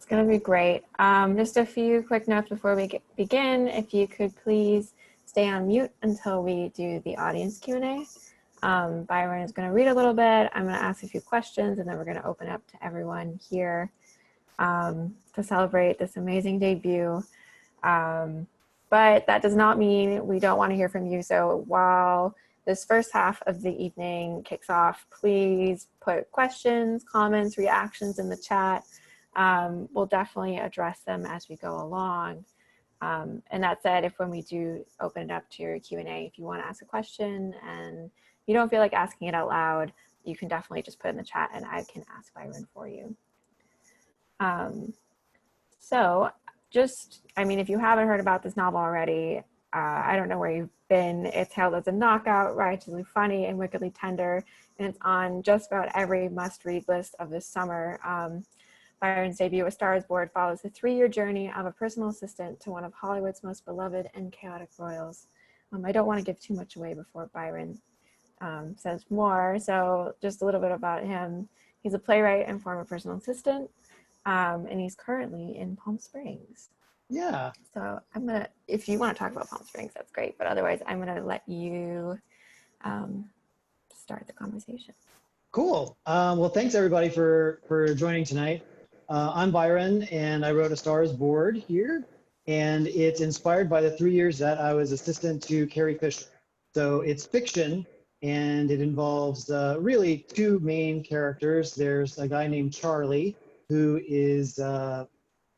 going to be great. Just a few quick notes before we begin. If you could please stay on mute until we do the audience Q&A. Byron is going to read a little bit. I'm going to ask a few questions, and then we're going to open up to everyone here to celebrate this amazing debut. But that does not mean we don't want to hear from you. So while this first half of the evening kicks off, please put questions, comments, reactions in the chat. We'll definitely address them as we go along. And that said, if when we do open it up to your Q&A, if you want to ask a question and you don't feel like asking it out loud, you can definitely just put it in the chat and I can ask Byron for you. If you haven't heard about this novel already, I don't know where you've been. It's hailed as a knockout, righteously funny, and wickedly tender, and it's on just about every must-read list of this summer. Byron's debut, A Star is Born, follows the 3-year journey of a personal assistant to one of Hollywood's most beloved and chaotic royals. I don't want to give too much away before Byron says more, so just a little bit about him. He's a playwright and former personal assistant, and he's currently in Palm Springs. Yeah. So if you want to talk about Palm Springs, that's great, but otherwise I'm gonna let you start the conversation. Cool. Well, thanks everybody for joining tonight. I'm Byron, and I wrote A Star is Born here, and it's inspired by the 3 years that I was assistant to Carrie Fisher. So it's fiction, and it involves really 2 main characters. There's a guy named Charlie, who is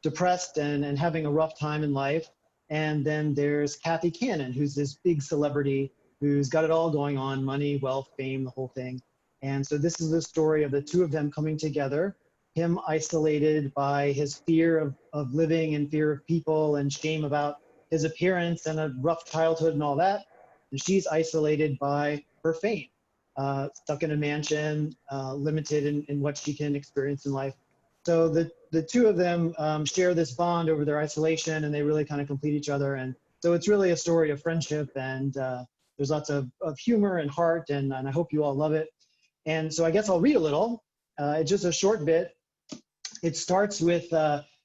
depressed and having a rough time in life. And then there's Kathy Cannon, who's this big celebrity who's got it all going on, money, wealth, fame, the whole thing. And so this is the story of the 2 of them coming together, him isolated by his fear of living and fear of people and shame about his appearance and a rough childhood and all that. And she's isolated by her fame, stuck in a mansion, limited in what she can experience in life. So the 2 of them share this bond over their isolation, and they really kind of complete each other. And so it's really a story of friendship, and there's lots of humor and heart, and I hope you all love it. And so I guess I'll read a little. It's just a short bit. It starts with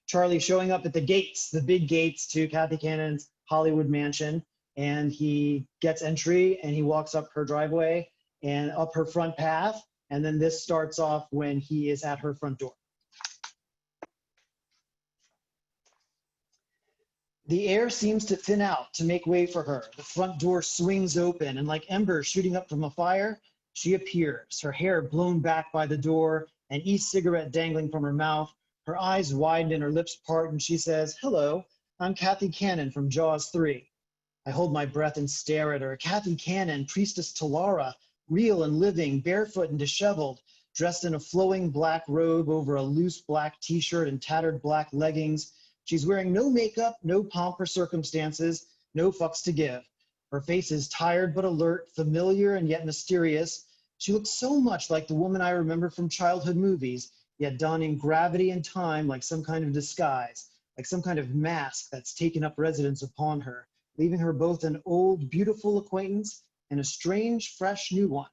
Charlie showing up at the gates, the big gates to Kathy Cannon's Hollywood mansion, and he gets entry, and he walks up her driveway and up her front path, and then this starts off when he is at her front door. The air seems to thin out to make way for her. The front door swings open, and like embers shooting up from a fire, she appears, her hair blown back by the door, an e-cigarette dangling from her mouth. Her eyes widen and her lips part, and she says, "Hello, I'm Kathy Cannon from Jaws 3. I hold my breath and stare at her. Kathy Cannon, priestess Talara, real and living, barefoot and disheveled, dressed in a flowing black robe over a loose black t-shirt and tattered black leggings. She's wearing no makeup, no pomp or circumstances, no fucks to give. Her face is tired but alert, familiar and yet mysterious. She looks so much like the woman I remember from childhood movies, yet donning gravity and time like some kind of disguise, like some kind of mask that's taken up residence upon her, leaving her both an old, beautiful acquaintance and a strange, fresh new one.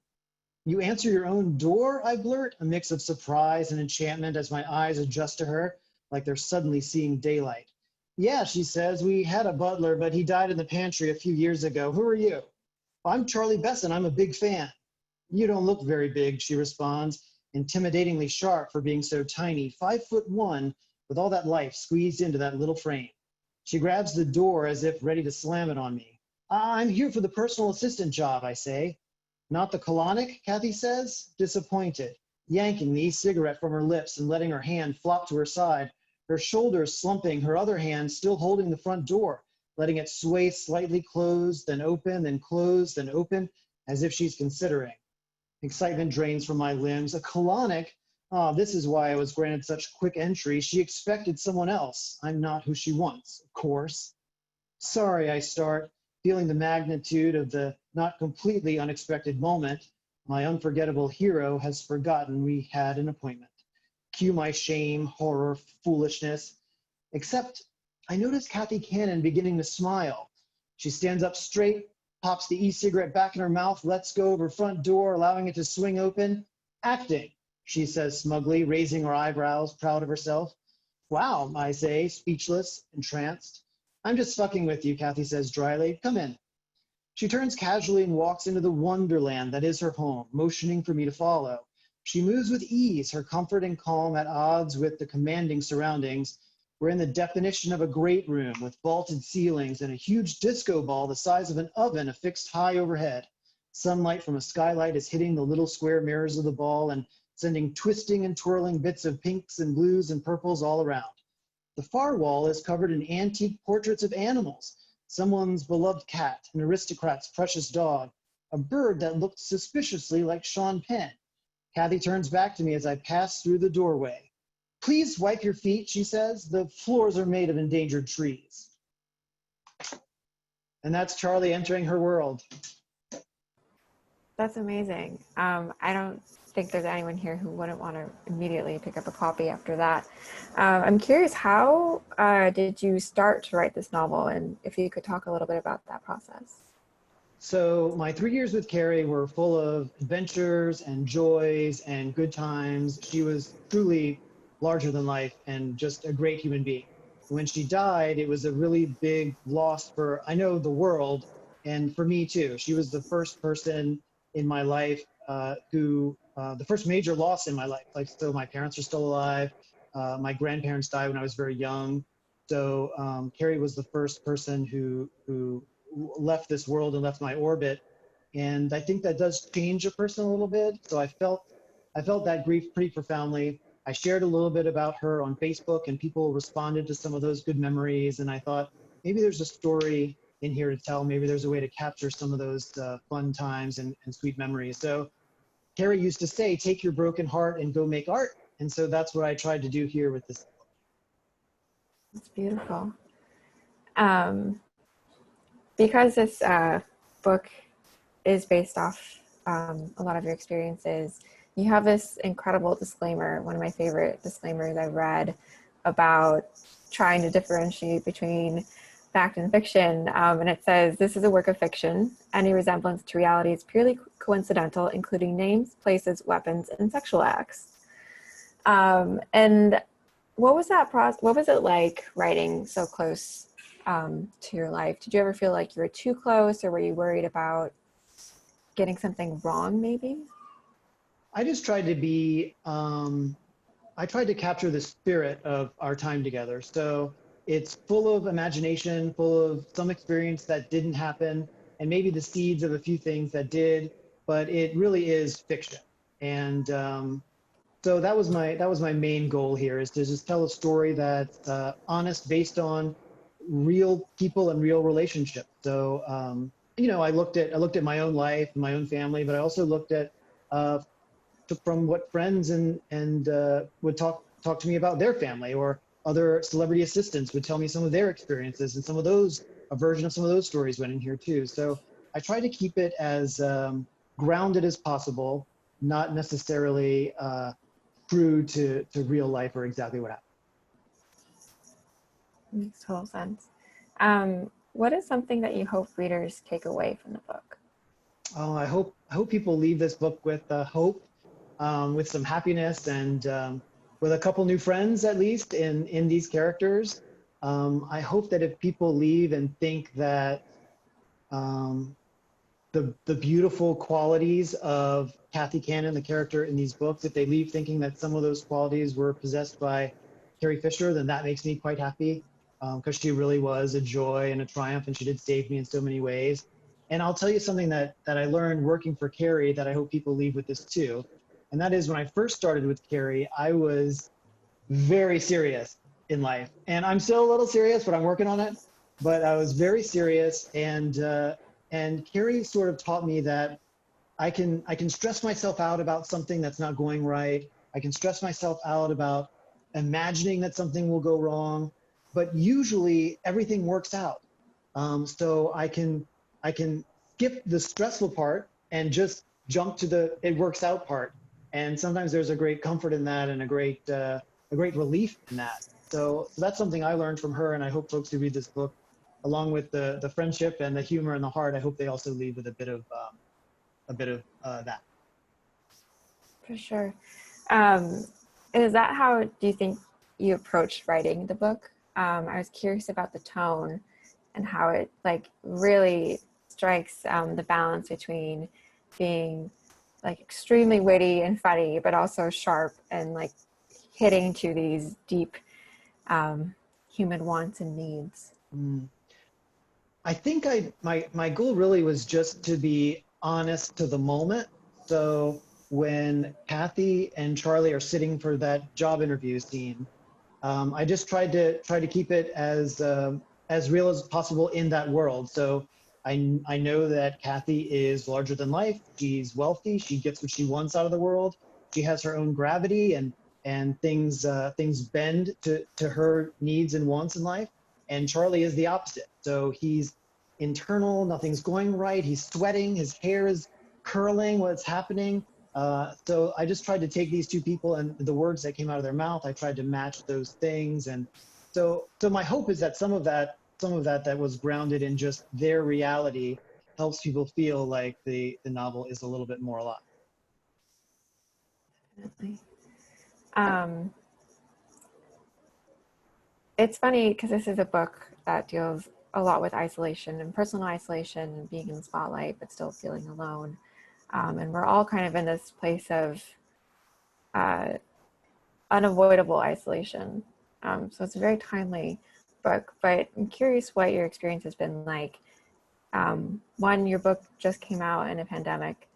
You answer your own door, I blurt, a mix of surprise and enchantment as my eyes adjust to her, like they're suddenly seeing daylight. Yeah, she says, we had a butler, but he died in the pantry a few years ago. Who are you? I'm Charlie Besson. I'm a big fan. You don't look very big, she responds, intimidatingly sharp for being so tiny, 5'1", with all that life squeezed into that little frame. She grabs the door as if ready to slam it on me. I'm here for the personal assistant job, I say. Not the colonic, Kathy says, disappointed, yanking the e-cigarette from her lips and letting her hand flop to her side, her shoulders slumping, her other hand still holding the front door, letting it sway slightly closed, then open, then closed, then open, as if she's considering. Excitement drains from my limbs. A colonic? Ah, this is why I was granted such quick entry. She expected someone else. I'm not who she wants, of course. Sorry, I start, feeling the magnitude of the not completely unexpected moment. My unforgettable hero has forgotten we had an appointment. Cue my shame, horror, foolishness. Except I notice Kathy Cannon beginning to smile. She stands up straight, pops the e-cigarette back in her mouth, lets go of her front door, allowing it to swing open. Acting, she says smugly, raising her eyebrows, proud of herself. Wow, I say, speechless, entranced. I'm just fucking with you, Kathy says dryly. Come in. She turns casually and walks into the wonderland that is her home, motioning for me to follow. She moves with ease, her comfort and calm at odds with the commanding surroundings. We're in the definition of a great room with vaulted ceilings and a huge disco ball the size of an oven affixed high overhead. Sunlight from a skylight is hitting the little square mirrors of the ball and sending twisting and twirling bits of pinks and blues and purples all around. The far wall is covered in antique portraits of animals, someone's beloved cat, an aristocrat's precious dog, a bird that looked suspiciously like Sean Penn. Kathy turns back to me as I pass through the doorway. Please wipe your feet, she says. The floors are made of endangered trees. And that's Charlie entering her world. That's amazing. I don't think there's anyone here who wouldn't want to immediately pick up a copy after that. I'm curious, how did you start to write this novel, and if you could talk a little bit about that process? So my 3 years with Carrie were full of adventures and joys and good times. She was truly larger than life and just a great human being. When she died, it was a really big loss for, I know, the world, and for me too. She was the first person in my life the first major loss in my life. Like, so my parents are still alive. My grandparents died when I was very young. So Carrie was the first person who left this world and left my orbit. And I think that does change a person a little bit. So I felt that grief pretty profoundly. I shared a little bit about her on Facebook and people responded to some of those good memories. And I thought, maybe there's a story in here to tell. Maybe there's a way to capture some of those fun times and sweet memories. So Carrie used to say, take your broken heart and go make art. And so that's what I tried to do here with this. It's beautiful. Because this book is based off a lot of your experiences, you have this incredible disclaimer, one of my favorite disclaimers I've read, about trying to differentiate between fact and fiction. And it says, this is a work of fiction. Any resemblance to reality is purely coincidental, including names, places, weapons, and sexual acts. And what was that process? What was it like writing so close to your life? Did you ever feel like you were too close, or were you worried about getting something wrong maybe? I just tried to be, I tried to capture the spirit of our time together. So it's full of imagination, full of some experience that didn't happen, and maybe the seeds of a few things that did, but it really is fiction. And so that was my main goal here, is to just tell a story that's honest, based on real people and real relationships. So I looked at my own life, my own family, but I also looked at from what friends and would talk to me about their family, or other celebrity assistants would tell me some of their experiences, and a version of some of those stories went in here too. So I try to keep it as grounded as possible, not necessarily true to real life or exactly what happened. Makes total sense. What is something that you hope readers take away from the book? Oh, I hope people leave this book with hope, with some happiness, and with a couple new friends at least in these characters. I hope that if people leave and think that the beautiful qualities of Kathy Cannon, the character in these books, if they leave thinking that some of those qualities were possessed by Carrie Fisher, then that makes me quite happy, because she really was a joy and a triumph, and she did save me in so many ways. And I'll tell you something that I learned working for Carrie that I hope people leave with this too. And that is, when I first started with Carrie, I was very serious in life. And I'm still a little serious, but I'm working on it. But I was very serious, and Carrie sort of taught me that I can stress myself out about something that's not going right. I can stress myself out about imagining that something will go wrong, but usually everything works out. So I can skip the stressful part and just jump to the it works out part. And sometimes there's a great comfort in that, and a great relief in that. So that's something I learned from her, and I hope folks who read this book, along with the friendship and the humor and the heart, I hope they also leave with a bit of that. For sure. Is that how, do you think you approached writing the book. I was curious about the tone and how it like really strikes the balance between being like extremely witty and funny, but also sharp and like hitting to these deep human wants and needs. I think my goal really was just to be honest to the moment. So when Kathy and Charlie are sitting for that job interview scene, I just tried to keep it as real as possible in that world. So I know that Kathy is larger than life. She's wealthy. She gets what she wants out of the world. She has her own gravity, and things bend to her needs and wants in life. And Charlie is the opposite. So he's internal. Nothing's going right. He's sweating. His hair is curling. What's happening? So I just tried to take these two people and the words that came out of their mouth, I tried to match those things. And so my hope is that some of that that was grounded in just their reality helps people feel like the novel is a little bit more alive. Definitely. It's funny because this is a book that deals a lot with isolation and personal isolation and being in the spotlight, but still feeling alone. And we're all kind of in this place of unavoidable isolation. So it's a very timely book, but I'm curious what your experience has been like. One, your book just came out in a pandemic.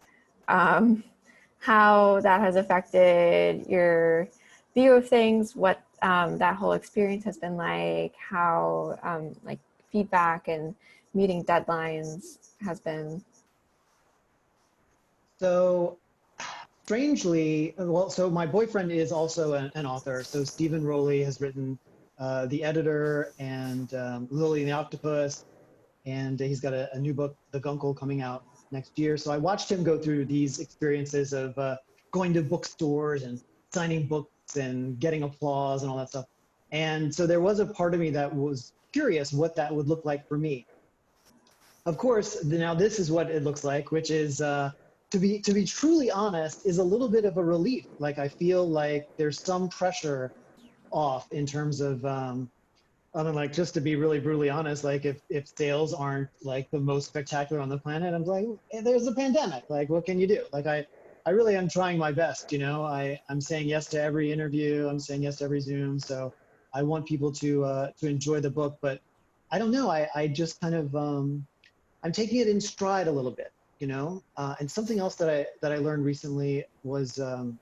How that has affected your view of things, what that whole experience has been like, how like feedback and meeting deadlines has been. So strangely, well, so my boyfriend is also an author. So Stephen Rowley has written The Editor and Lily and the Octopus, and he's got a new book, The Guncle, coming out next year. So I watched him go through these experiences of going to bookstores and signing books and getting applause and all that stuff. And so there was a part of me that was curious what that would look like for me. Of course, now this is what it looks like, which is, to be truly honest, is a little bit of a relief. Like I feel like there's some pressure off in terms of, I don't know, like just to be really brutally honest, like if sales aren't like the most spectacular on the planet, I'm like, hey, there's a pandemic. Like, what can you do? Like I really am trying my best. You know, I'm saying yes to every interview. I'm saying yes to every Zoom. So I want people to enjoy the book, but I don't know. I just kind of I'm taking it in stride a little bit, you know. And something else that I learned recently was I'm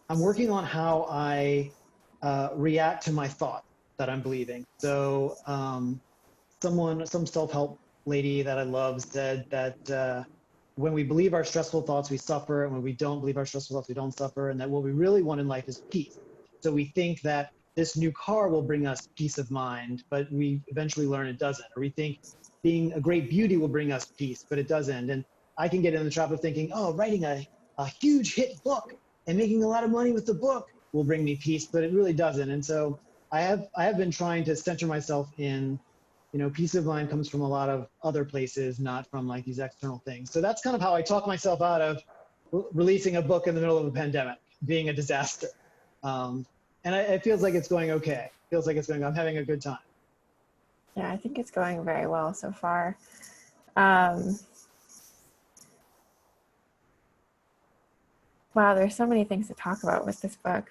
working on how I react to my thoughts that I'm believing. So some self-help lady that I love said that when we believe our stressful thoughts, we suffer, and when we don't believe our stressful thoughts, we don't suffer, and that what we really want in life is peace. So we think that this new car will bring us peace of mind, but we eventually learn it doesn't. Or we think being a great beauty will bring us peace, but it doesn't. And I can get in the trap of thinking, oh, writing a huge hit book and making a lot of money with the book will bring me peace, but it really doesn't. And so I have been trying to center myself in, you know, peace of mind comes from a lot of other places, not from like these external things. So that's kind of how I talk myself out of releasing a book in the middle of a pandemic being a disaster. And it feels like it's going okay. It feels like it's going, I'm having a good time. Yeah, I think it's going very well so far. Wow, there's so many things to talk about with this book.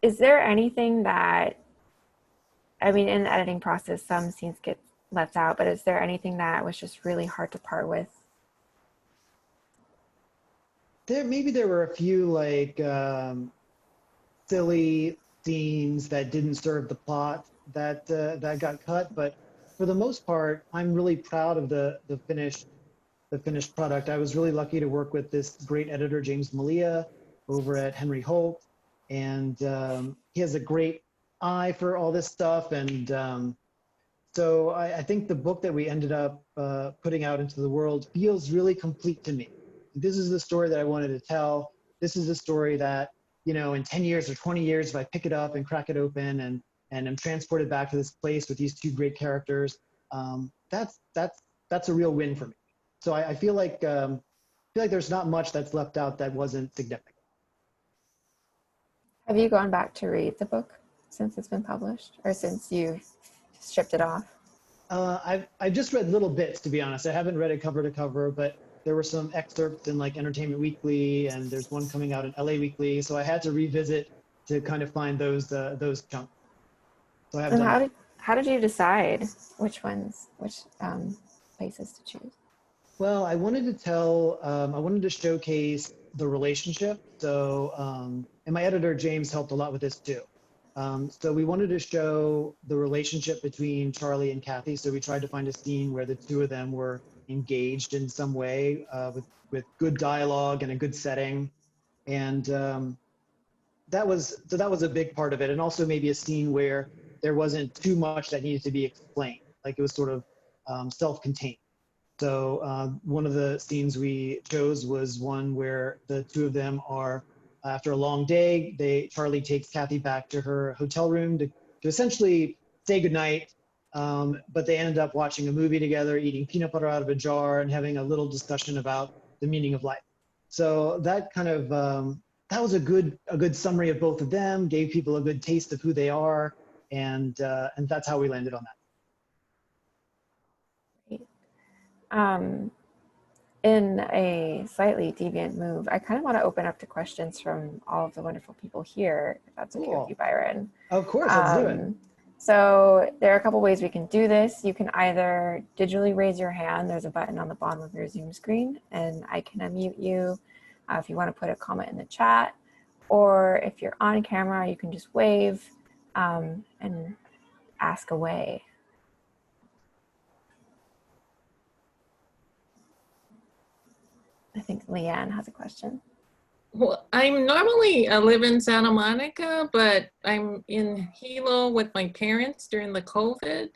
Is there anything that, I mean, in the editing process, some scenes get left out, but is there anything that was just really hard to part with? Maybe there were a few like silly scenes that didn't serve the plot that got cut, but for the most part, I'm really proud of the finished product. I was really lucky to work with this great editor, James Malia, over at Henry Holt, and he has a great eye for all this stuff. And so I think the book that we ended up putting out into the world feels really complete to me. This is the story that I wanted to tell. This is the story that, you know, in 10 years or 20 years, if I pick it up and crack it open and I'm transported back to this place with these two great characters, that's a real win for me. So I feel like there's not much that's left out that wasn't significant. Have you gone back to read the book since it's been published, or since you've stripped it off? I've just read little bits, to be honest. I haven't read it cover to cover, but there were some excerpts in like Entertainment Weekly, and there's one coming out in LA Weekly. So I had to revisit to kind of find those chunks. So I have And done that. how did you decide which places to choose? Well, I wanted to showcase the relationship. So, and my editor, James, helped a lot with this too. So we wanted to show the relationship between Charlie and Kathy. So we tried to find a scene where the two of them were engaged in some way, with good dialogue and a good setting. And that was a big part of it. And also maybe a scene where there wasn't too much that needed to be explained. Like it was sort of self-contained. So one of the scenes we chose was one where the two of them are, after a long day, Charlie takes Kathy back to her hotel room to essentially say goodnight. But they ended up watching a movie together, eating peanut butter out of a jar, and having a little discussion about the meaning of life. So that kind of that was a good summary of both of them, gave people a good taste of who they are, and that's how we landed on that. In a slightly deviant move, I kind of want to open up to questions from all of the wonderful people here, if that's okay with you, Byron. Of course, let's do it. So there are a couple ways we can do this. You can either digitally raise your hand. There's a button on the bottom of your Zoom screen, and I can unmute you if you want to put a comment in the chat. Or if you're on camera, you can just wave and ask away. I think Leanne has a question. Well, I'm normally live in Santa Monica, but I'm in Hilo with my parents during the COVID.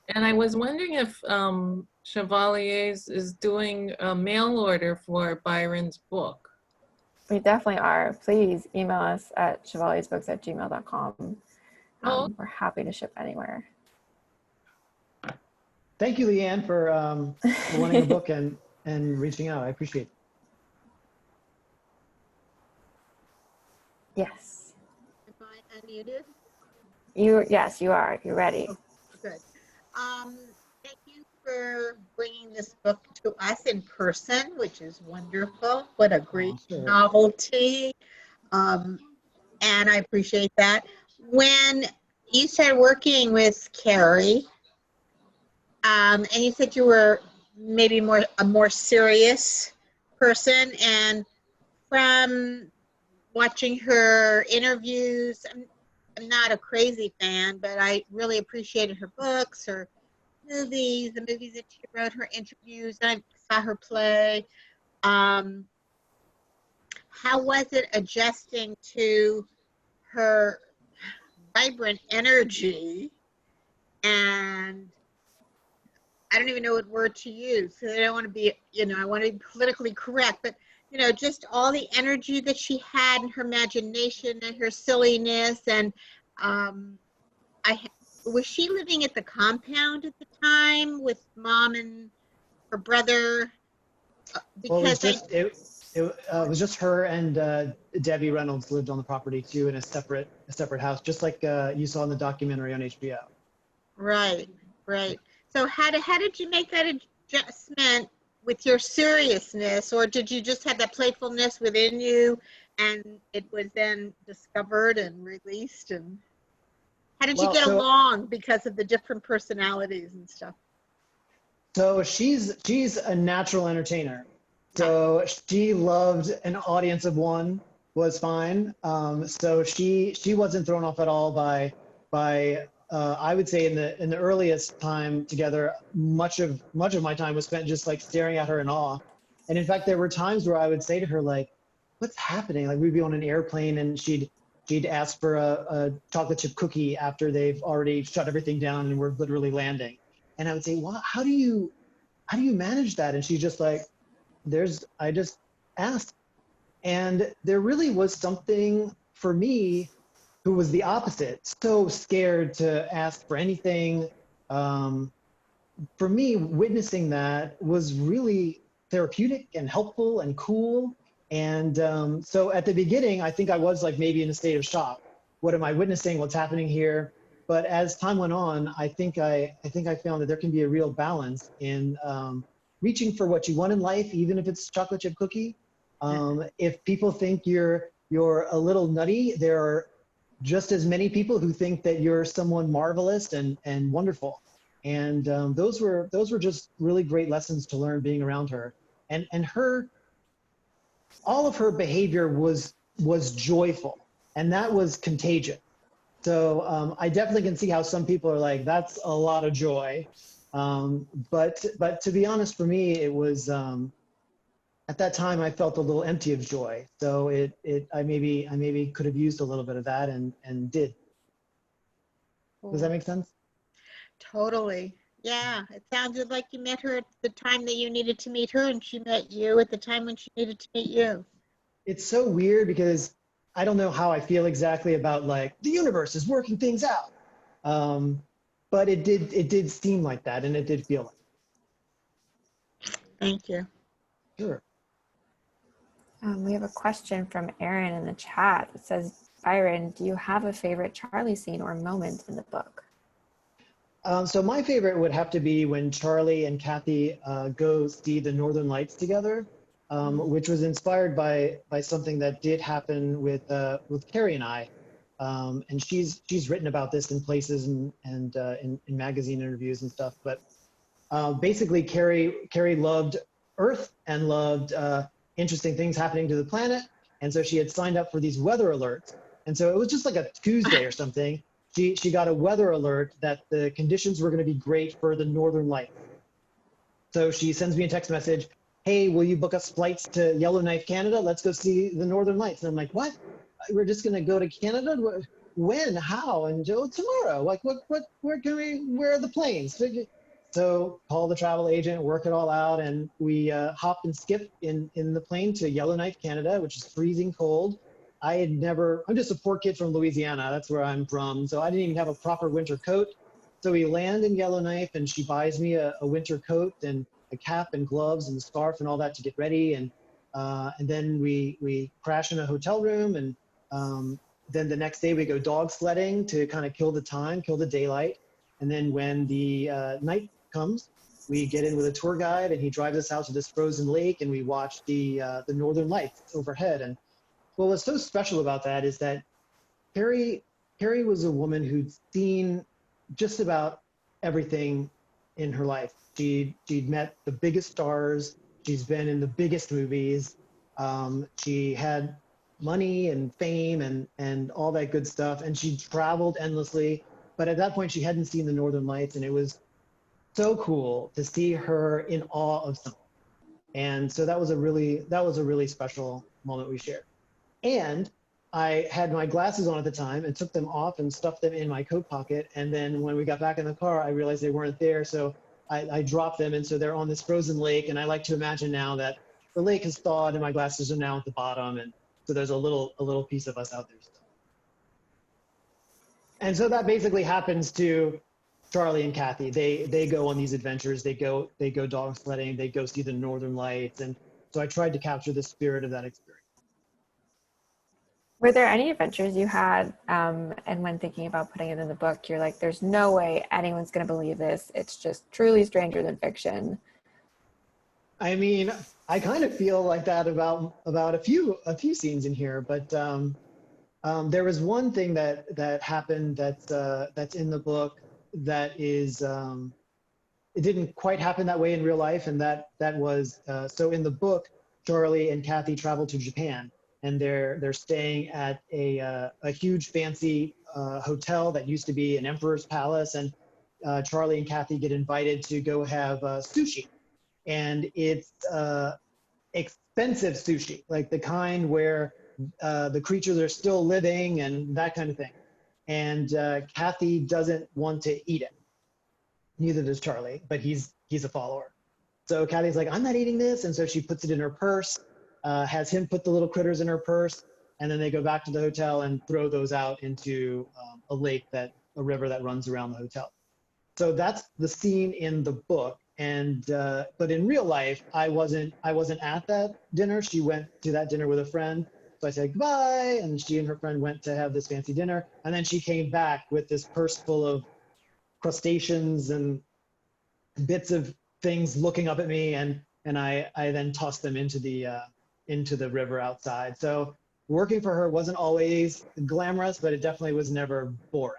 And I was wondering if Chevalier is doing a mail order for Byron's book. We definitely are. Please email us at chevaliersbooks@gmail.com. We're happy to ship anywhere. Thank you, Leanne, for wanting a book and reaching out. I appreciate it. Yes. Am I unmuted? Yes, you are. You're ready. Oh, good. Thank you for bringing this book to us in person, which is wonderful. What a great novelty. And I appreciate that. When you started working with Carrie, and you said you were maybe a more serious person, and from watching her interviews, I'm not a crazy fan, but I really appreciated her books, her movies, the movies that she wrote, her interviews. I saw her play. How was it adjusting to her vibrant energy? And I don't even know what word to use, because I don't want to be, I want to be politically correct, but just all the energy that she had and her imagination and her silliness. And was she living at the compound at the time with mom and her brother? Because it was just her and Debbie Reynolds lived on the property too, in a separate house, just like you saw in the documentary on HBO. Right. So how did you make that adjustment with your seriousness, or did you just have that playfulness within you and it was then discovered and released? And how did you get along because of the different personalities and stuff? So she's a natural entertainer. So she loved an audience of one, was fine. So she wasn't thrown off at all by I would say in the earliest time together, much of my time was spent just like staring at her in awe. And in fact, there were times where I would say to her, like, what's happening? Like we'd be on an airplane and she'd ask for a chocolate chip cookie after they've already shut everything down and we're literally landing. And I would say, well, how do you manage that? And she's just like, I just asked. And there really was something for me who was the opposite, so scared to ask for anything. For me, witnessing that was really therapeutic and helpful and cool. And so at the beginning, I think I was like maybe in a state of shock. What am I witnessing? What's happening here? But as time went on, I think I found that there can be a real balance in reaching for what you want in life, even if it's chocolate chip cookie. If people think you're a little nutty, there are just as many people who think that you're someone marvelous and wonderful. And those were just really great lessons to learn being around her. And all of her behavior was joyful, and that was contagious. So I definitely can see how some people are like, that's a lot of joy. But to be honest, for me, it was at that time I felt a little empty of joy. So I maybe could have used a little bit of that and did. Does that make sense? Totally. Yeah, it sounded like you met her at the time that you needed to meet her, and she met you at the time when she needed to meet you. It's so weird because I don't know how I feel exactly about like the universe is working things out. But it did seem like that, and it did feel like that. Thank you. Sure. We have a question from Aaron in the chat. It says, Byron, do you have a favorite Charlie scene or moment in the book? So my favorite would have to be when Charlie and Kathy go see the Northern Lights together, which was inspired by something that did happen with Carrie and I. And she's written about this in places and in magazine interviews and stuff. But basically, Carrie loved Earth and loved interesting things happening to the planet. And so she had signed up for these weather alerts. And so it was just like a Tuesday or something. She got a weather alert that the conditions were going to be great for the Northern Lights. So she sends me a text message, hey, will you book us flights to Yellowknife, Canada? Let's go see the Northern Lights. And I'm like, what? We're just going to go to Canada? When? How? And tomorrow. Like, where are the planes? So call the travel agent, work it all out. And we hopped and skipped in the plane to Yellowknife, Canada, which is freezing cold. I'm just a poor kid from Louisiana. That's where I'm from. So I didn't even have a proper winter coat. So we land in Yellowknife and she buys me a winter coat and a cap and gloves and a scarf and all that to get ready. And then we crash in a hotel room. And then the next day we go dog sledding to kind of kill the time, kill the daylight. And then when the night comes, we get in with a tour guide and he drives us out to this frozen lake and we watch the Northern Lights overhead. And what was so special about that is that Carrie was a woman who'd seen just about everything in her life. She'd met the biggest stars. She's been in the biggest movies. She had money and fame and all that good stuff. And she traveled endlessly. But at that point, she hadn't seen the Northern Lights. And it was so cool to see her in awe of something. And so that was a really special moment we shared. And I had my glasses on at the time and took them off and stuffed them in my coat pocket. And then when we got back in the car, I realized they weren't there. So I dropped them. And so they're on this frozen lake. And I like to imagine now that the lake has thawed and my glasses are now at the bottom. And so there's a little piece of us out there still. And so that basically happens to Charlie and Kathy. They go on these adventures. They go dog sledding. They go see the Northern Lights. And so I tried to capture the spirit of that experience. Were there any adventures you had, and when thinking about putting it in the book, you're like, there's no way anyone's going to believe this. It's just truly stranger than fiction. I mean, I kind of feel like that about a few scenes in here, but there was one thing that happened that's in the book that is it didn't quite happen that way in real life, and that was so in the book, Charlie and Kathy traveled to Japan. And they're staying at a huge fancy hotel that used to be an emperor's palace. And Charlie and Kathy get invited to go have sushi. And it's expensive sushi, like the kind where the creatures are still living and that kind of thing. And Kathy doesn't want to eat it. Neither does Charlie, but he's a follower. So Kathy's like, I'm not eating this. And so she puts it in her purse. Has him put the little critters in her purse, and then they go back to the hotel and throw those out into a river that runs around the hotel. So that's the scene in the book. But in real life, I wasn't at that dinner. She went to that dinner with a friend. So I said goodbye, and she and her friend went to have this fancy dinner. And then she came back with this purse full of crustaceans and bits of things looking up at me, and I then tossed them into the river outside. So working for her wasn't always glamorous, but it definitely was never boring.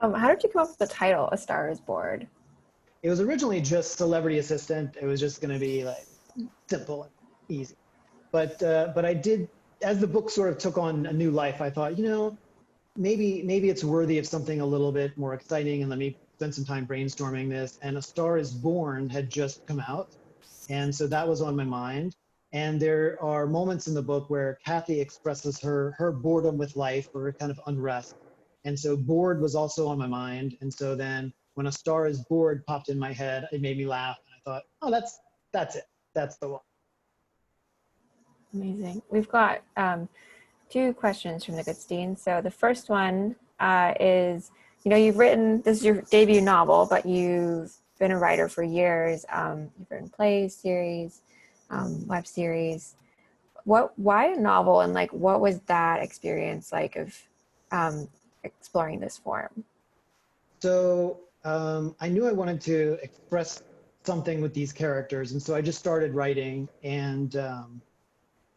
How did you come up with the title, A Star is Born? It was originally just celebrity assistant. It was just going to be like simple and easy. But I did, as the book sort of took on a new life, I thought, maybe it's worthy of something a little bit more exciting, and let me spend some time brainstorming this. And A Star is Born had just come out, and so that was on my mind. And there are moments in the book where Kathy expresses her boredom with life, or her kind of unrest. And so bored was also on my mind. And so then when A Star is Bored popped in my head, it made me laugh. And I thought, oh, that's it. That's the one. Amazing. We've got 2 questions from the Goodstein. So the first one is, you've written, this is your debut novel, but you've been a writer for years. You've written plays, series, web series. Why a novel, and like, what was that experience like of exploring this form? So I knew I wanted to express something with these characters, and so I just started writing, and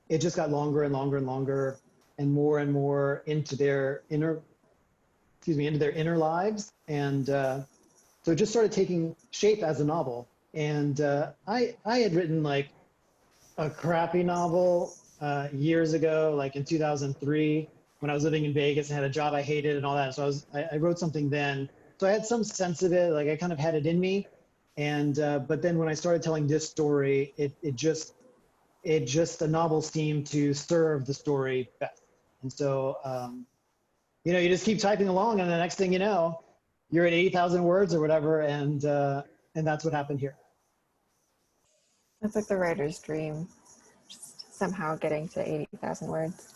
it just got longer and longer and longer, and more into their inner lives, and so it just started taking shape as a novel. And I had written like a crappy novel years ago, like in 2003, when I was living in Vegas and had a job I hated and all that. So I wrote something then. So I had some sense of it, like I kind of had it in me. And but then when I started telling this story, it just the novel seemed to serve the story best. And so you just keep typing along, and the next thing you know, you're at 80,000 words or whatever, and that's what happened here. That's like the writer's dream, just somehow getting to 80,000 words.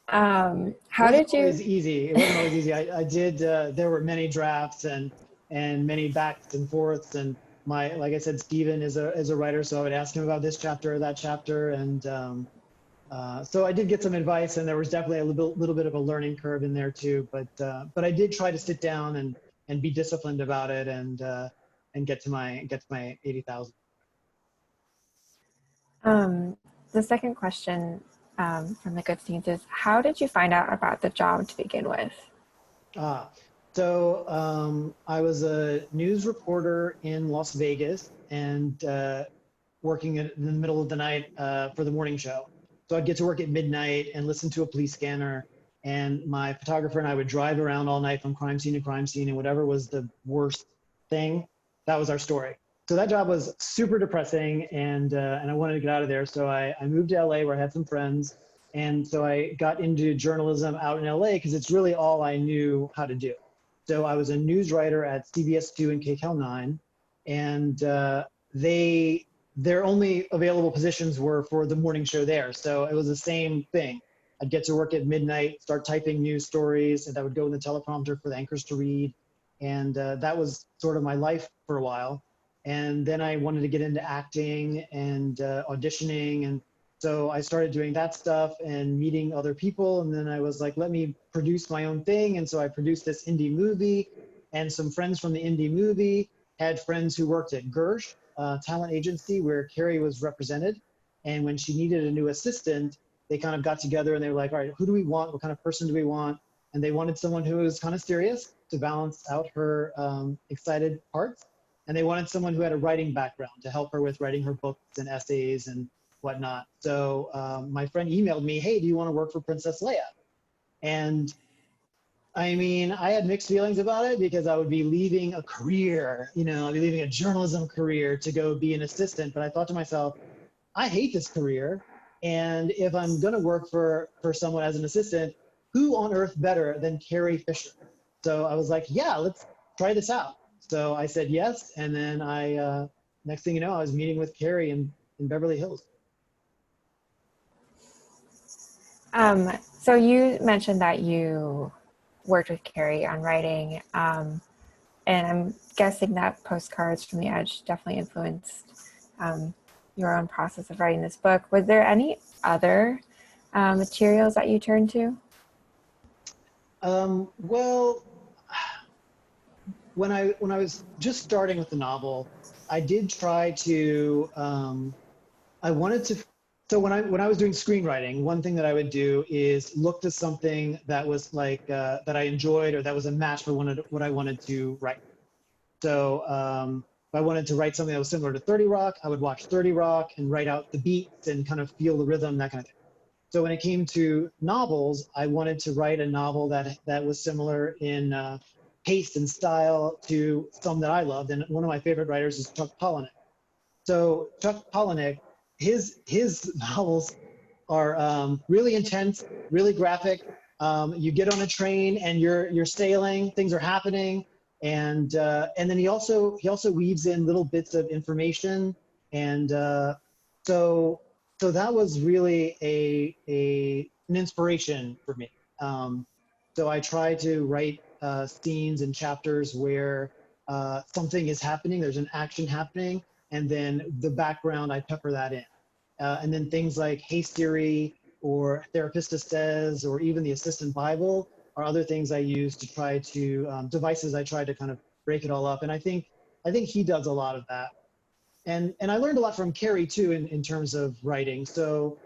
How did you? It wasn't always easy. I did. There were many drafts and many backs and forths. And like I said, Stephen is a writer, so I would ask him about this chapter or that chapter, and so I did get some advice. And there was definitely a little bit of a learning curve in there too. But I did try to sit down and be disciplined about it, and get to my 80,000. The second question from the Goodsteins is, how did you find out about the job to begin with? So I was a news reporter in Las Vegas, and working in the middle of the night for the morning show. So I'd get to work at midnight and listen to a police scanner, and my photographer and I would drive around all night from crime scene to crime scene, and whatever was the worst thing, that was our story. So that job was super depressing, and I wanted to get out of there. So I moved to LA, where I had some friends, and so I got into journalism out in LA because it's really all I knew how to do. So I was a news writer at CBS2 and KCAL 9, and their only available positions were for the morning show there. So it was the same thing. I'd get to work at midnight, start typing news stories, and that would go in the teleprompter for the anchors to read. And that was sort of my life for a while. And then I wanted to get into acting and auditioning. And so I started doing that stuff and meeting other people. And then I was like, let me produce my own thing. And so I produced this indie movie, and some friends from the indie movie had friends who worked at Gersh, talent agency, where Carrie was represented. And when she needed a new assistant, they kind of got together and they were like, all right, who do we want? What kind of person do we want? And they wanted someone who was kind of serious to balance out her excited parts. And they wanted someone who had a writing background to help her with writing her books and essays and whatnot. So my friend emailed me, hey, do you want to work for Princess Leia? And I mean, I had mixed feelings about it, because I would be leaving a career, I'd be leaving a journalism career to go be an assistant. But I thought to myself, I hate this career. And if I'm going to work for someone as an assistant, who on earth better than Carrie Fisher? So I was like, yeah, let's try this out. So I said yes. And then next thing you know, I was meeting with Carrie in Beverly Hills. So you mentioned that you worked with Carrie on writing, And I'm guessing that Postcards from the Edge definitely influenced your own process of writing this book. Was there any other materials that you turned to? Well, when I was just starting with the novel, I did try to. I wanted to. So when I was doing screenwriting, one thing that I would do is look to something that was like that I enjoyed or that was a match for what I wanted to write. So if I wanted to write something that was similar to 30 Rock, I would watch 30 Rock and write out the beats and kind of feel the rhythm, that kind of thing. So when it came to novels, I wanted to write a novel that was similar in taste and style to some that I loved. And one of my favorite writers is Chuck Palahniuk. So Chuck Palahniuk, his novels are really intense, really graphic. You get on a train and you're sailing, things are happening, and then he also weaves in little bits of information, and so that was really an inspiration for me. So I try to write scenes and chapters where something is happening, there's an action happening, and then the background, I pepper that in. And then things like Hey Siri or Therapista Says or even the Assistant Bible are other things I use to try to, devices I try to kind of break it all up. And I think he does a lot of that. And I learned a lot from Carrie too in terms of writing. So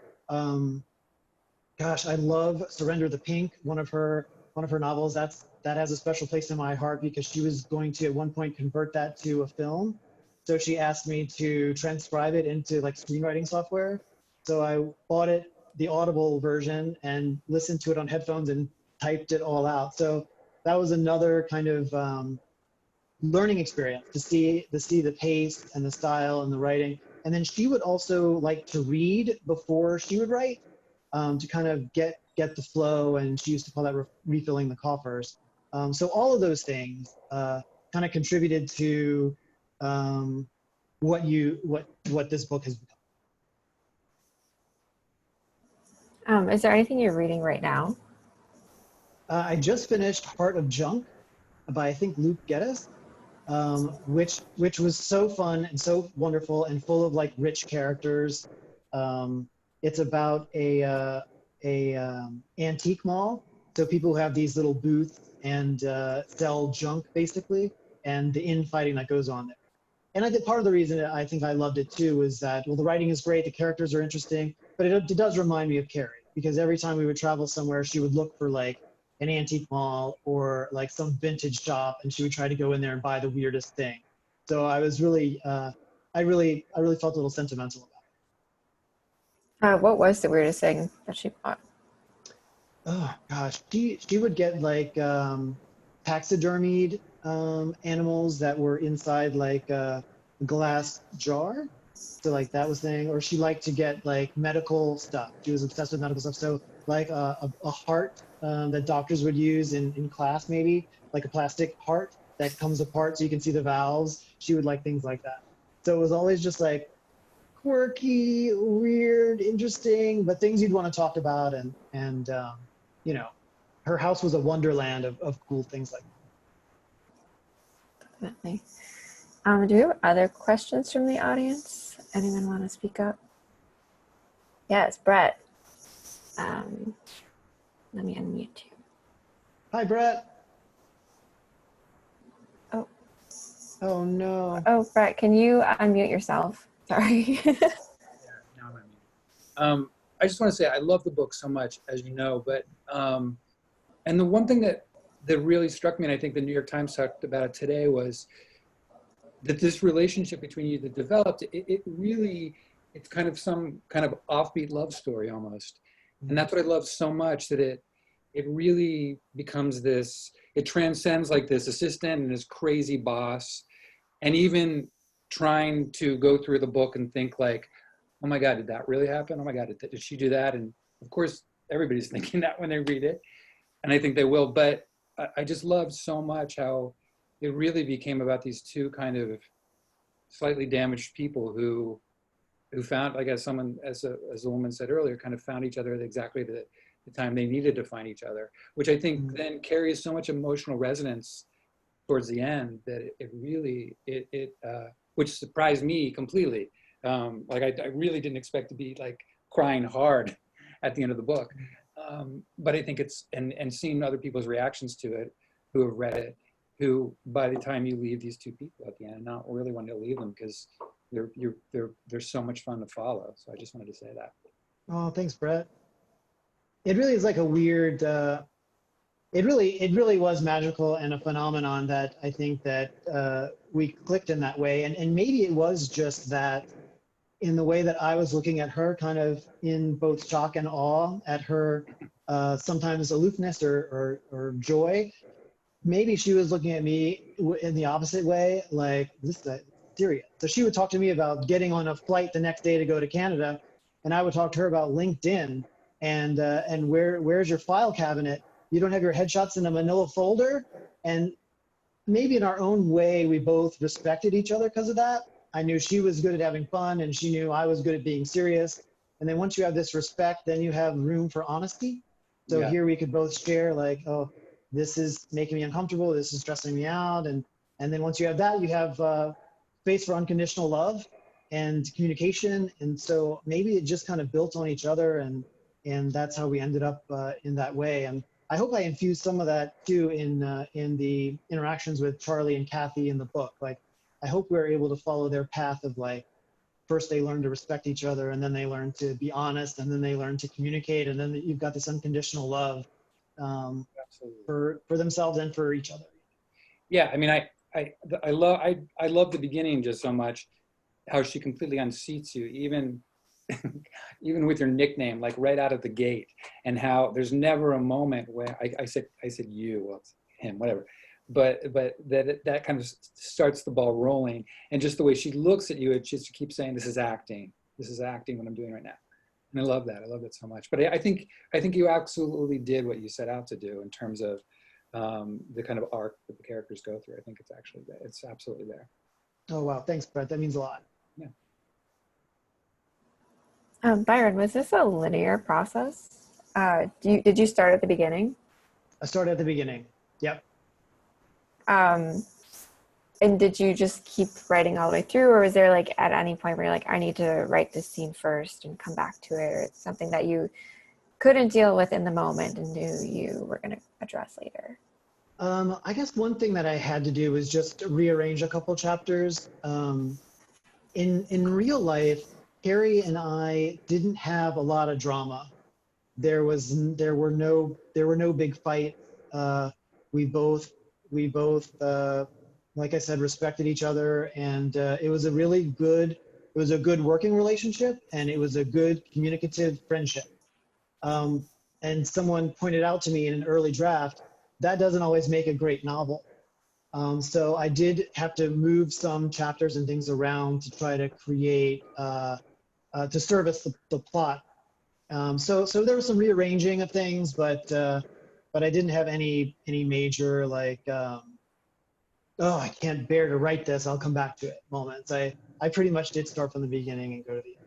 gosh, I love Surrender the Pink, one of her novels. That has a special place in my heart because she was going to at one point convert that to a film. So she asked me to transcribe it into like screenwriting software. So I bought it, the Audible version, and listened to it on headphones and typed it all out. So that was another kind of learning experience to see the pace and the style and the writing. And then she would also like to read before she would write, to kind of get the flow, and she used to call that refilling the coffers. So all of those things kind of contributed to what this book has become. Is there anything you're reading right now? I just finished Heart of Junk by, I think, Luke Geddes, which was so fun and so wonderful and full of like rich characters. It's about a antique mall. So people who have these little booths and sell junk basically, and the infighting that goes on there. And I think part of the reason I think I loved it too is that, well, the writing is great, the characters are interesting, but it does remind me of Carrie, because every time we would travel somewhere, she would look for like an antique mall or like some vintage shop, and she would try to go in there and buy the weirdest thing. So I was really, I really felt a little sentimental about it. What was the weirdest thing that she bought? Oh gosh, she would get like taxidermied animals that were inside like a glass jar. So like that was thing, or she liked to get like medical stuff. She was obsessed with medical stuff. So like a heart that doctors would use in class, maybe like a plastic heart that comes apart so you can see the valves. She would like things like that. So it was always just like quirky, weird, interesting, but things you'd want to talk about, and you know, her house was a wonderland of cool things like that. Definitely. Do we have other questions from the audience? Anyone want to speak up? Yes, Brett. Let me unmute you. Hi, Brett. Oh. Oh no. Oh, Brett, can you unmute yourself? Sorry. Yeah, now I'm unmuted. I just want to say I love the book so much, as you know, but and the one thing that really struck me, and I think the New York Times talked about it today, was that this relationship between you that developed, it's kind of some kind of offbeat love story almost. And that's what I love so much, that it really becomes this, it transcends like this assistant and this crazy boss, and even trying to go through the book and think like, oh my God, did that really happen? Oh my God, did she do that? And of course, everybody's thinking that when they read it, and I think they will, but I just loved so much how it really became about these two kind of slightly damaged people who found, like as a woman said earlier, kind of found each other at exactly the time they needed to find each other, which I think then carries so much emotional resonance towards the end that it really, which surprised me completely. Like I really didn't expect to be like crying hard at the end of the book. But I think it's, and seeing other people's reactions to it who have read it, who by the time you leave these two people at the end, not really wanting to leave them because they're so much fun to follow. So I just wanted to say that. Oh, thanks, Brett. It really is like a weird, it really was magical and a phenomenon that I think that we clicked in that way. And maybe it was just that in the way that I was looking at her, kind of in both shock and awe at her sometimes aloofness or joy. Maybe she was looking at me in the opposite way, like, this is serious. So she would talk to me about getting on a flight the next day to go to Canada, and I would talk to her about LinkedIn and where's your file cabinet? You don't have your headshots in a manila folder? And maybe in our own way, we both respected each other because of that. I knew she was good at having fun, and she knew I was good at being serious. And then once you have this respect, then you have room for honesty. So Yeah. here we could both share, like, oh, this is making me uncomfortable, this is stressing me out. And then once you have that, you have space for unconditional love and communication. And so maybe it just kind of built on each other, and that's how we ended up in that way. And I hope I infused some of that too in the interactions with Charlie and Kathy in the book. Like, I hope we're able to follow their path of, like, first they learn to respect each other, and then they learn to be honest, and then they learn to communicate, and then you've got this unconditional love for themselves and for each other. Yeah, I mean, I love the beginning just so much, how she completely unseats you, even even with your nickname, like right out of the gate, and how there's never a moment where I said you, well, it's him, whatever, but that kind of starts the ball rolling, and just the way she looks at you, it just keeps saying, this is acting what I'm doing right now. And I love that so much. But I think you absolutely did what you set out to do in terms of the kind of arc that the characters go through. I think it's actually there. It's absolutely there. Oh, wow. Thanks, Brett. That means a lot. Yeah. Byron, was this a linear process? Did you start at the beginning? I started at the beginning. Yep. And did you just keep writing all the way through, or was there like at any point where you're like, I need to write this scene first and come back to it, or it's something that you couldn't deal with in the moment and knew you were going to address later? I guess one thing that I had to do was just rearrange a couple chapters. In real life, Carrie and I didn't have a lot of drama. There were no big fights. We both like I said, respected each other, and it was a good working relationship, and it was a good communicative friendship. And someone pointed out to me in an early draft, that doesn't always make a great novel. So I did have to move some chapters and things around to try to create, to service the plot. So there was some rearranging of things, but I didn't have any major, like, oh, I can't bear to write this, I'll come back to it moments. I pretty much did start from the beginning and go to the end.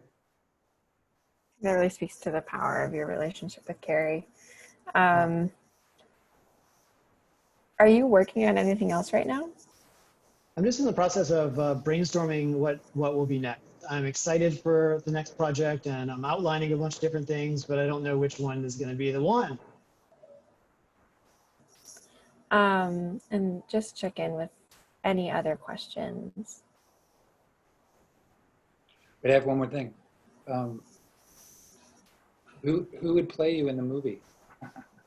That really speaks to the power of your relationship with Carrie. Are you working on anything else right now? I'm just in the process of brainstorming what will be next. I'm excited for the next project, and I'm outlining a bunch of different things, but I don't know which one is going to be the one. And just check in with any other questions. But I have one more thing. Who would play you in the movie?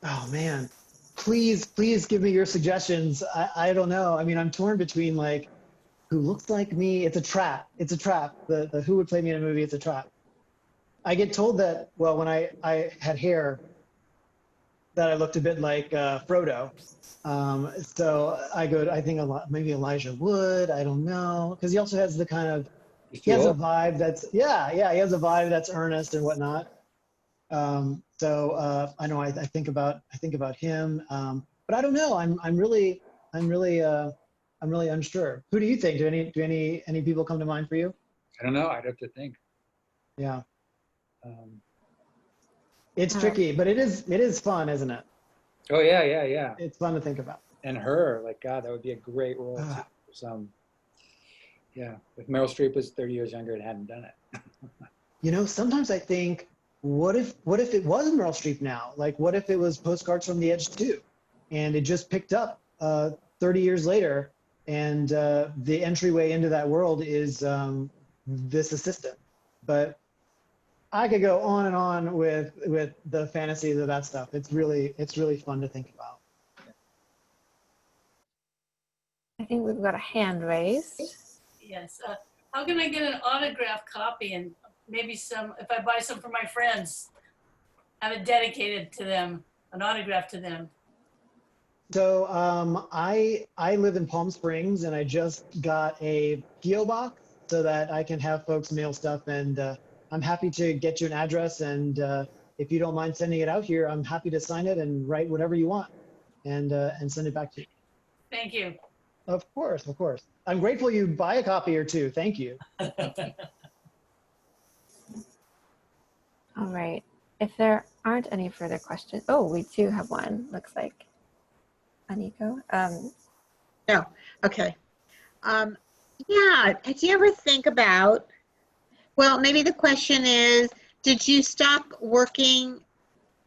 Oh man, please give me your suggestions. I don't know. I mean, I'm torn between, like, who looks like me. It's a trap. The who would play me in a movie, it's a trap. I get told that, well, when I had hair, that I looked a bit like Frodo. So I think a lot, maybe Elijah Wood, I don't know. Because he also has the kind of, he has a vibe that's, he has a vibe that's earnest and whatnot. So I know I think about him, but I don't know. I'm really unsure. Who do you think? Do any people come to mind for you? I don't know. I'd have to think. Yeah. It's tricky, but it is fun, isn't it? Oh yeah. It's fun to think about. and her, like, God, that would be a great role too. For some, yeah. If Meryl Streep was 30 years younger and hadn't done it. You know, sometimes I think, what if it was Meryl Streep now? Like, what if it was Postcards from the Edge 2? And it just picked up 30 years later, and the entryway into that world is this assistant. But I could go on and on with the fantasies of that stuff. It's really fun to think about. I think we've got a hand raised. Yes. How can I get an autographed copy and maybe some, if I buy some for my friends, have it dedicated to them, an autograph to them? So I live in Palm Springs, and I just got a PO box so that I can have folks mail stuff, and I'm happy to get you an address, and if you don't mind sending it out here, I'm happy to sign it and write whatever you want and send it back to you. Thank you. Of course, of course. I'm grateful you buy a copy or two. Thank you. All right. If there aren't any further questions, oh, we do have one, looks like. Aniko? No, okay. Yeah, did you ever think about, well, maybe the question is, did you stop working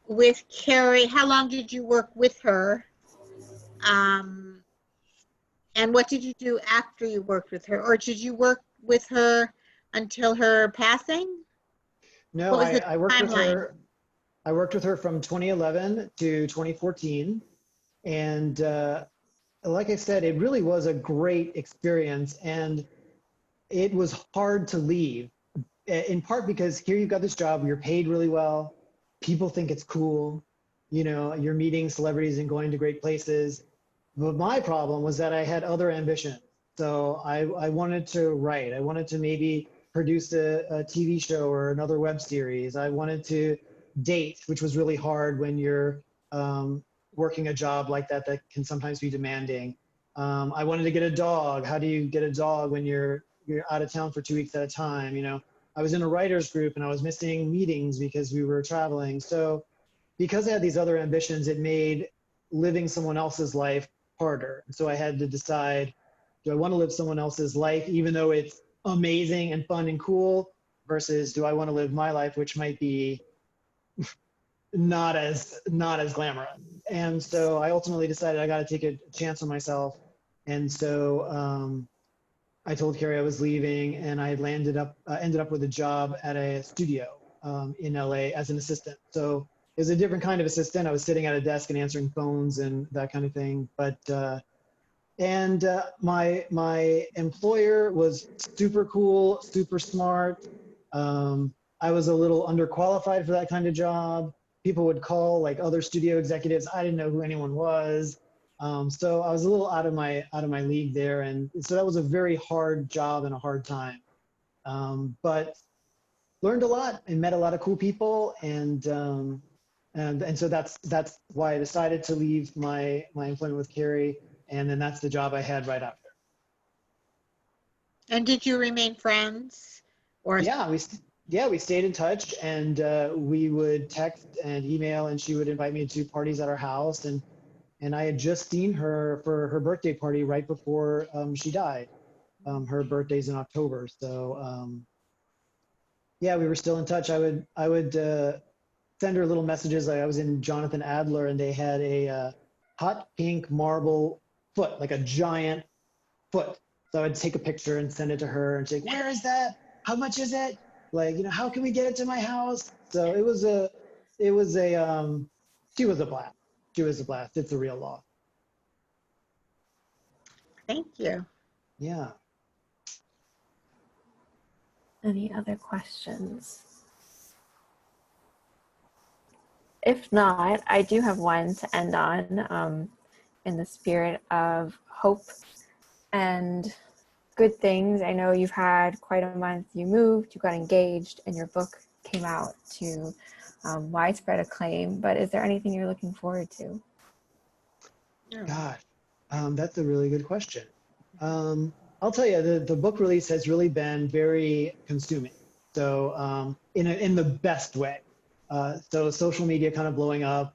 with Carrie? How long did you work with her? And what did you do after you worked with her? Or did you work with her until her passing? No, I worked with her. I worked with her from 2011 to 2014. And like I said, it really was a great experience, and it was hard to leave, in part because here you've got this job where you're paid really well, people think it's cool, you know, you're meeting celebrities and going to great places. But my problem was that I had other ambitions. So I wanted to write. I wanted to maybe produce a TV show or another web series. I wanted to date, which was really hard when you're working a job like that can sometimes be demanding. I wanted to get a dog. How do you get a dog when you're out of town for 2 weeks at a time? You know, I was in a writer's group and I was missing meetings because we were traveling. So because I had these other ambitions, it made living someone else's life harder. So I had to decide, do I want to live someone else's life, even though it's amazing and fun and cool, versus do I want to live my life, which might be not as glamorous. And so I ultimately decided I got to take a chance on myself. And so I told Carrie I was leaving, and I ended up with a job at a studio in LA as an assistant. So it was a different kind of assistant. I was sitting at a desk and answering phones and that kind of thing. But my employer was super cool, super smart. I was a little underqualified for that kind of job. People would call like other studio executives. I didn't know who anyone was. So I was a little out of my league there. And so that was a very hard job and a hard time. But learned a lot and met a lot of cool people. And so that's why I decided to leave my employment with Carrie. And then that's the job I had right after. And did you remain friends? Or Yeah, we stayed in touch, and we would text and email, and she would invite me to parties at our house. And I had just seen her for her birthday party right before she died. Her birthday's in October, so yeah, we were still in touch. I would send her little messages. Like I was in Jonathan Adler, and they had a hot pink marble foot, like a giant foot. So I would take a picture and send it to her, and say, "Where is that? How much is it? Like, you know, how can we get it to my house?" So she was a blast. She was a blast. It's a real loss. Thank you. Yeah. Any other questions? If not, I do have one to end on, in the spirit of hope and good things. I know you've had quite a month. You moved, you got engaged, and your book came out to widespread acclaim. But is there anything you're looking forward to? God, that's a really good question. I'll tell you, the book release has really been very consuming. So in the best way. So social media kind of blowing up,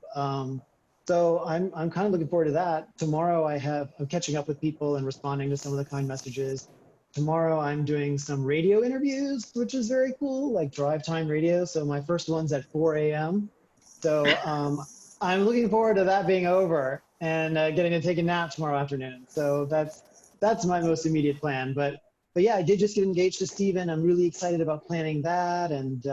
So I'm kind of looking forward to that. Tomorrow I'm catching up with people and responding to some of the kind messages. Tomorrow I'm doing some radio interviews, which is very cool, like drive time radio. So my first one's at 4 a.m. So I'm looking forward to that being over and getting to take a nap tomorrow afternoon. So that's my most immediate plan. But yeah, I did just get engaged to Steven. I'm really excited about planning that. And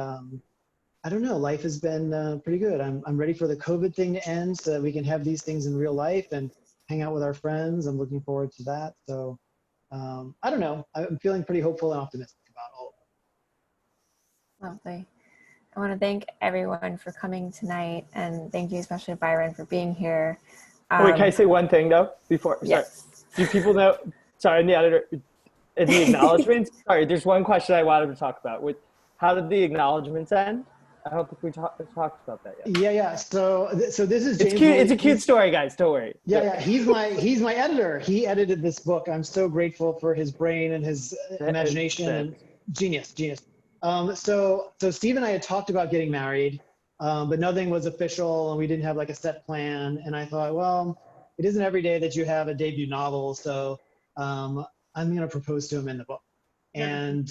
I don't know, life has been pretty good. I'm ready for the COVID thing to end so that we can have these things in real life and hang out with our friends. I'm looking forward to that. So I don't know, I'm feeling pretty hopeful and optimistic about all of it. Lovely. I want to thank everyone for coming tonight, and thank you especially Byron for being here. Wait, can I say one thing though before? Yes. Sorry. Do people know? Sorry, in the editor, in the acknowledgements. Sorry, there's one question I wanted to talk about. How did the acknowledgements end? I don't think we talked about that yet. Yeah. So this is James. It's cute. It's a cute story, guys. Don't worry. Yeah. He's my editor. He edited this book. I'm so grateful for his brain and his imagination and genius. So Steve and I had talked about getting married, but nothing was official and we didn't have like a set plan. And I thought, well, it isn't every day that you have a debut novel. So I'm going to propose to him in the book. And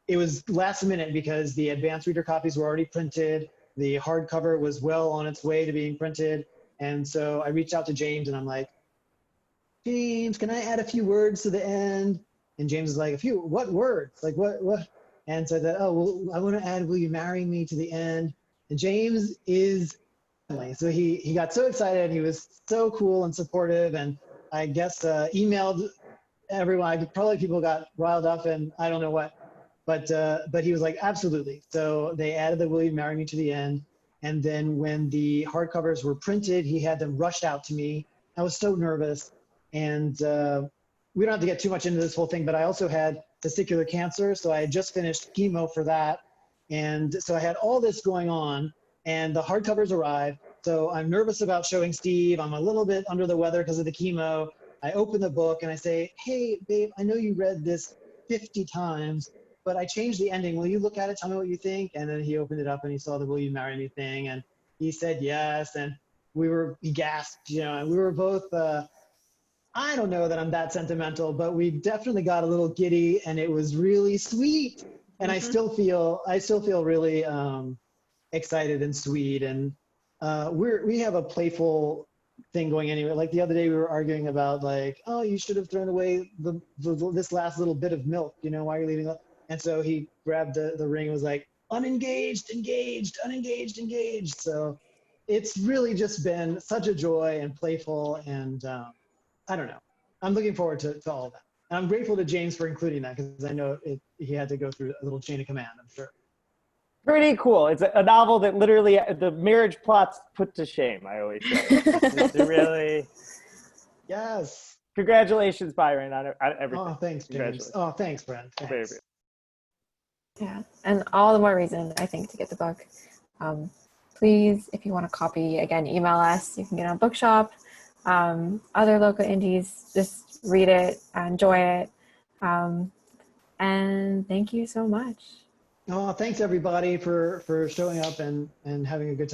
it was last minute because the advanced reader copies were already printed. The hardcover was well on its way to being printed. And so I reached out to James and I'm like, James, can I add a few words to the end? And James is like, what words? Like what? And so I said, oh, well, I want to add, will you marry me to the end? And James is, so he got so excited. He was so cool and supportive. And I guess emailed everyone. Probably people got riled up and I don't know what, but he was like, absolutely. So they added the will you marry me to the end. And then when the hardcovers were printed, he had them rushed out to me. I was so nervous. And we don't have to get too much into this whole thing, but I also had testicular cancer. So I had just finished chemo for that. And so I had all this going on and the hardcovers arrived. So I'm nervous about showing Steve. I'm a little bit under the weather because of the chemo. I open the book and I say, hey, babe, I know you read this 50 times, but I changed the ending. Will you look at it? Tell me what you think. And then he opened it up and he saw the will you marry me thing. And he said yes. And he gasped, and we were both, I don't know that I'm that sentimental, but we definitely got a little giddy and it was really sweet. And I still feel really excited and sweet. And we have a playful thing going anyway. Like the other day we were arguing about like, oh, you should have thrown away this last little bit of milk, why are you leaving it? And so he grabbed the ring and was like, unengaged, engaged, unengaged, engaged. So it's really just been such a joy and playful and I don't know. I'm looking forward to all of that. And I'm grateful to James for including that because I know he had to go through a little chain of command, I'm sure. Pretty cool. It's a novel that literally the marriage plot's put to shame, I always say. It's really. Yes. Congratulations, Byron, on everything. Oh, thanks, James. Oh, thanks, Brent. Thanks. Yeah, and all the more reason, I think, to get the book. Please, if you want a copy, again, email us. You can get it on Bookshop. Other local indies, just read it, enjoy it. And thank you so much. Oh, thanks everybody for showing up and having a good time.